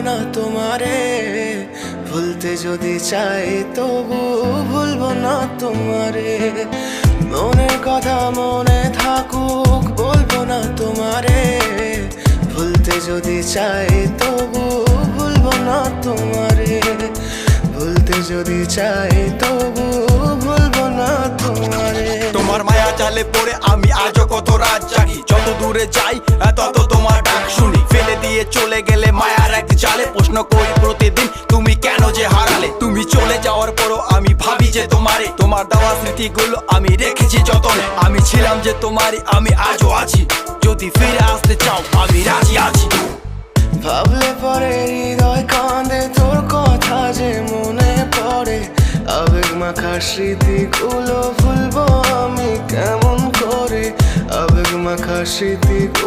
না তোমারে, ভুলতে যদি চাই তবু ভুলবো না তোমারে। মনের কথা মনে থাকুক, বলবো না তোমারে, ভুলতে যদি চাই তবু ভুলবো না তোমারে। ভুলতে যদি চাই তবু ভুলবো না তোমারে। তোমার মায়া জালে পড়ে আমি আজও কত রাত জাগি, যত দূরে যাই তত তোমার ডাক শুনি। ফেলে দিয়ে চলে গেলে মায়ার এক জালে, প্রশ্ন করি প্রতিদিন তুমি কেন যে হারালে। তুমি চলে যাওয়ার পরও আমি ভাবি যে তোমারে, তোমার দেওয়া স্মৃতিগুলো আমি রেখেছি যতনে। আমি ছিলাম যে তোমারই, আমি আজও আছি, যদি ফিরে আসতে চাও আমি রাজি আছি। ভাবলে পরে হৃদয় কাঁদে, তোর কথা যে মনে পড়ে। আবেগ মাখা স্মৃতিগুলো ভুলবো আমি কেমন করে, আবেগ মাখা স্মৃতিগুলো